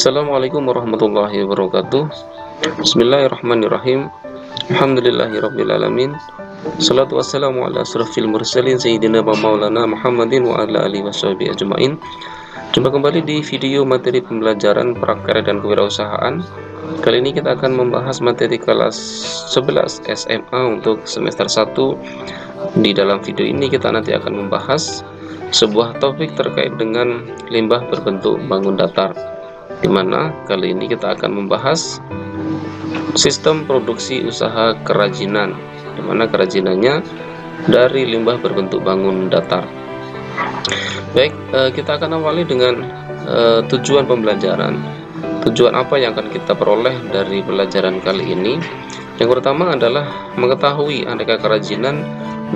Assalamualaikum warahmatullahi wabarakatuh. Bismillahirrahmanirrahim. Alhamdulillahirabbil alamin. Salatu wassalamu ala asrofil mursalin sayyidina wa maulana Muhammadin wa ala alihi washabihi ajmain. Jumpa kembali di video materi pembelajaran prakarya dan kewirausahaan. Kali ini kita akan membahas materi kelas 11 SMA untuk semester 1. Di dalam video ini kita nanti akan membahas sebuah topik terkait dengan limbah berbentuk bangun datar, di mana kali ini kita akan membahas sistem produksi usaha kerajinan, di mana kerajinannya dari limbah berbentuk bangun datar. Baik, kita akan awali dengan tujuan pembelajaran. Tujuan apa yang akan kita peroleh dari pelajaran kali ini? Yang pertama adalah mengetahui aneka kerajinan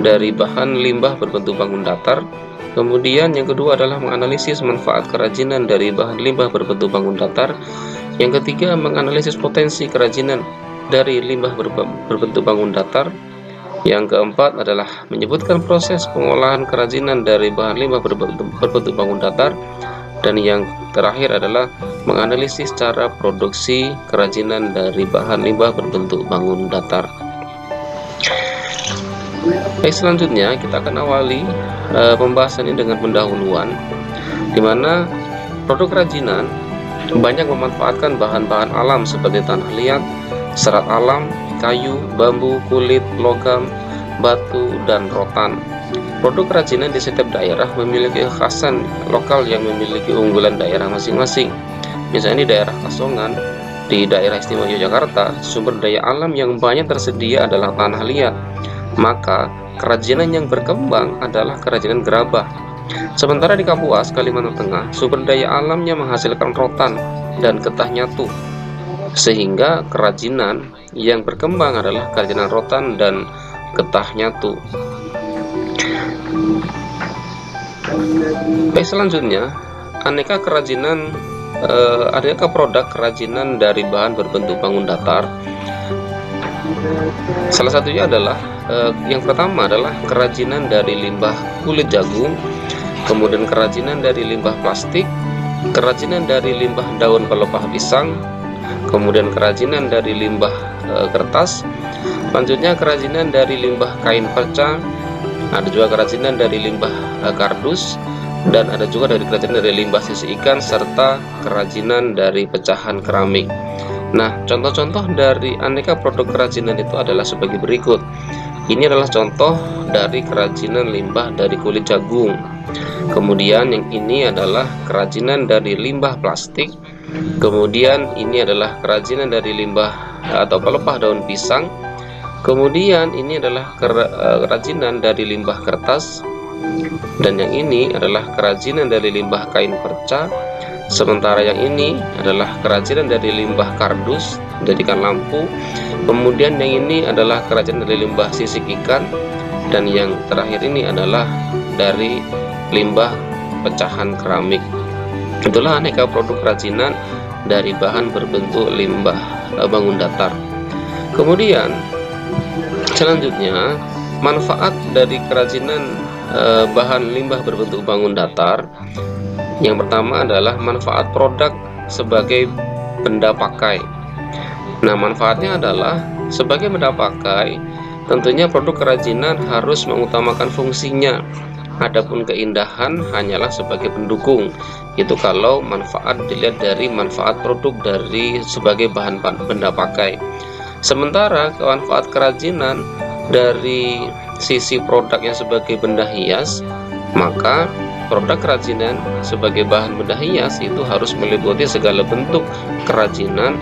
dari bahan limbah berbentuk bangun datar. Kemudian yang kedua adalah menganalisis manfaat kerajinan dari bahan limbah berbentuk bangun datar. Yang ketiga, menganalisis potensi kerajinan dari limbah berbentuk bangun datar. Yang keempat adalah menyebutkan proses pengolahan kerajinan dari bahan limbah berbentuk bangun datar. Dan yang terakhir adalah menganalisis cara produksi kerajinan dari bahan limbah berbentuk bangun datar. Baik, selanjutnya kita akan awali pembahasan ini dengan pendahuluan, di mana produk kerajinan banyak memanfaatkan bahan-bahan alam seperti tanah liat, serat alam, kayu, bambu, kulit, logam, batu, dan rotan. Produk kerajinan di setiap daerah memiliki kekhasan lokal yang memiliki unggulan daerah masing-masing. Misalnya di daerah Kasongan, di daerah istimewa Yogyakarta, sumber daya alam yang banyak tersedia adalah tanah liat. Maka kerajinan yang berkembang adalah kerajinan gerabah. Sementara di Kapuas, Kalimantan Tengah, sumber daya alamnya menghasilkan rotan dan getah nyatu, sehingga kerajinan yang berkembang adalah kerajinan rotan dan getah nyatu. Baik, selanjutnya aneka produk kerajinan dari bahan berbentuk bangun datar. Salah satunya adalah yang pertama adalah kerajinan dari limbah kulit jagung, kemudian kerajinan dari limbah plastik, kerajinan dari limbah daun pelepah pisang, kemudian kerajinan dari limbah kertas, selanjutnya kerajinan dari limbah kain perca, ada juga kerajinan dari limbah kardus, dan ada juga dari kerajinan dari limbah sisi ikan, serta kerajinan dari pecahan keramik. Nah, contoh-contoh dari aneka produk kerajinan itu adalah sebagai berikut. Ini adalah contoh dari kerajinan limbah dari kulit jagung. Kemudian yang ini adalah kerajinan dari limbah plastik. Kemudian ini adalah kerajinan dari limbah atau pelepah daun pisang. Kemudian ini adalah kerajinan dari limbah kertas. Dan yang ini adalah kerajinan dari limbah kain perca. Sementara yang ini adalah kerajinan dari limbah kardus, jadikan lampu. Kemudian yang ini adalah kerajinan dari limbah sisik ikan. Dan yang terakhir ini adalah dari limbah pecahan keramik. Itulah aneka produk kerajinan dari bahan berbentuk limbah bangun datar. Kemudian selanjutnya, manfaat dari kerajinan bahan limbah berbentuk bangun datar. Yang pertama adalah manfaat produk sebagai benda pakai. Nah, manfaatnya adalah sebagai benda pakai, tentunya produk kerajinan harus mengutamakan fungsinya. Adapun keindahan hanyalah sebagai pendukung. Itu kalau manfaat dilihat dari manfaat produk dari sebagai bahan benda pakai. Sementara manfaat kerajinan dari sisi produknya sebagai benda hias, maka produk kerajinan sebagai bahan benda hias itu harus meliputi segala bentuk kerajinan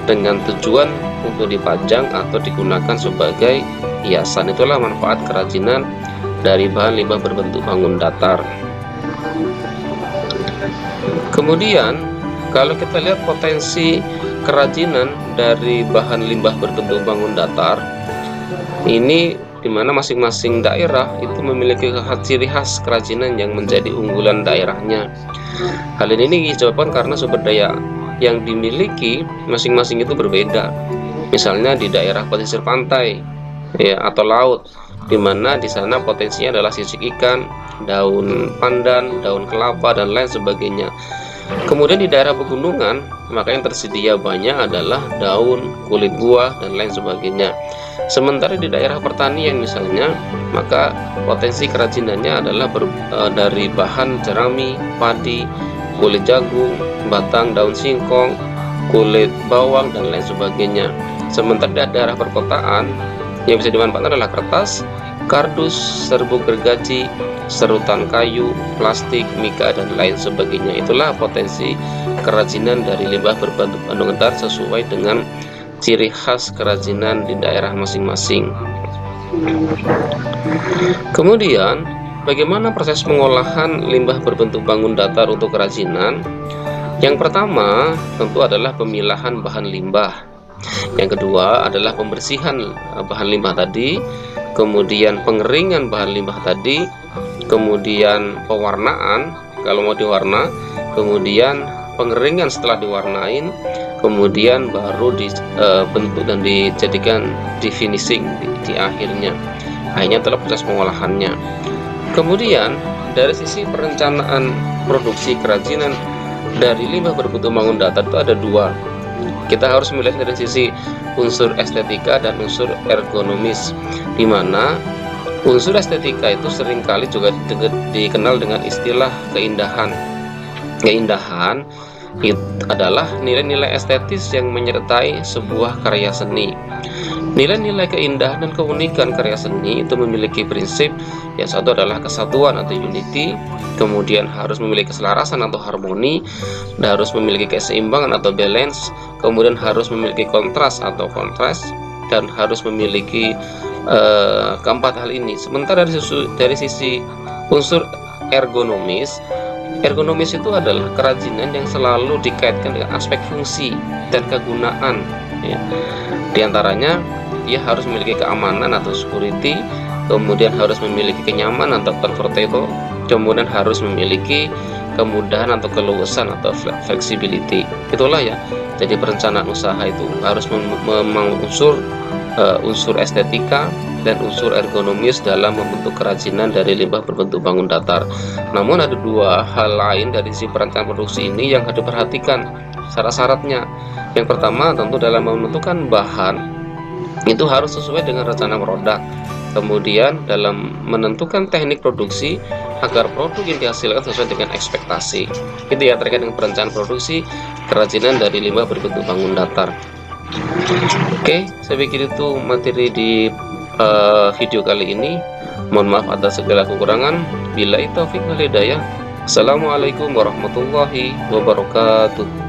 dengan tujuan untuk dipajang atau digunakan sebagai hiasan. Itulah manfaat kerajinan dari bahan limbah berbentuk bangun datar. Kemudian kalau kita lihat potensi kerajinan dari bahan limbah berbentuk bangun datar, ini dimana masing-masing daerah itu memiliki ciri khas kerajinan yang menjadi unggulan daerahnya. Hal ini disebabkan karena sumber daya yang dimiliki masing-masing itu berbeda. Misalnya di daerah pesisir pantai atau laut, di mana di sana potensinya adalah sisik ikan, daun pandan, daun kelapa, dan lain sebagainya. Kemudian di daerah pegunungan, maka yang tersedia banyak adalah daun, kulit buah, dan lain sebagainya. Sementara di daerah pertanian misalnya, maka potensi kerajinannya adalah dari bahan jerami, padi, kulit jagung, batang daun singkong, kulit bawang, dan lain sebagainya. Sementara di daerah perkotaan, yang bisa dimanfaatkan adalah kertas, kardus, serbuk gergaji, serutan kayu, plastik, mika, dan lain sebagainya. Itulah potensi kerajinan dari limbah berbentuk batu datar sesuai dengan ciri khas kerajinan di daerah masing-masing. Kemudian, bagaimana proses pengolahan limbah berbentuk bangun datar untuk kerajinan? Yang pertama tentu adalah pemilahan bahan limbah. Yang kedua adalah pembersihan bahan limbah tadi, kemudian pengeringan bahan limbah tadi, kemudian pewarnaan kalau mau diwarna, kemudian pengeringan setelah diwarnain, kemudian baru dibentuk dan dijadikan di finishing di akhirnya. Akhirnya adalah proses pengolahannya. Kemudian dari sisi perencanaan produksi kerajinan dari limbah berbentuk bangun datar itu ada dua. Kita harus melihat dari sisi unsur estetika dan unsur ergonomis, di mana unsur estetika itu seringkali juga dikenal dengan istilah keindahan. Keindahan itu adalah nilai-nilai estetis yang menyertai sebuah karya seni. Nilai-nilai keindahan dan keunikan karya seni itu memiliki prinsip. Yang satu adalah kesatuan atau unity, kemudian harus memiliki keselarasan atau harmoni, dan harus memiliki keseimbangan atau balance, kemudian harus memiliki kontras atau kontras, dan harus memiliki keempat hal ini. Sementara dari sisi unsur ergonomis, ergonomis itu adalah kerajinan yang selalu dikaitkan dengan aspek fungsi dan kegunaan, ya. Di antaranya dia harus memiliki keamanan atau security, kemudian harus memiliki kenyamanan atau comfortable, kemudian harus memiliki kemudahan atau keluasan atau flexibility. Itulah ya, jadi perencanaan usaha itu harus mengunsur unsur estetika dan unsur ergonomis dalam membentuk kerajinan dari limbah berbentuk bangun datar. Namun ada dua hal lain dari sisi perencanaan produksi ini yang harus diperhatikan syarat-syaratnya. Yang pertama tentu dalam menentukan bahan itu harus sesuai dengan rencana produk. Kemudian dalam menentukan teknik produksi agar produk yang dihasilkan sesuai dengan ekspektasi. Itu ya terkait dengan perencanaan produksi kerajinan dari limbah berbentuk bangun datar. Oke, saya pikir itu materi di video kali ini. Mohon maaf atas segala kekurangan. Billahi taufik wal hidayah. Assalamualaikum warahmatullahi wabarakatuh.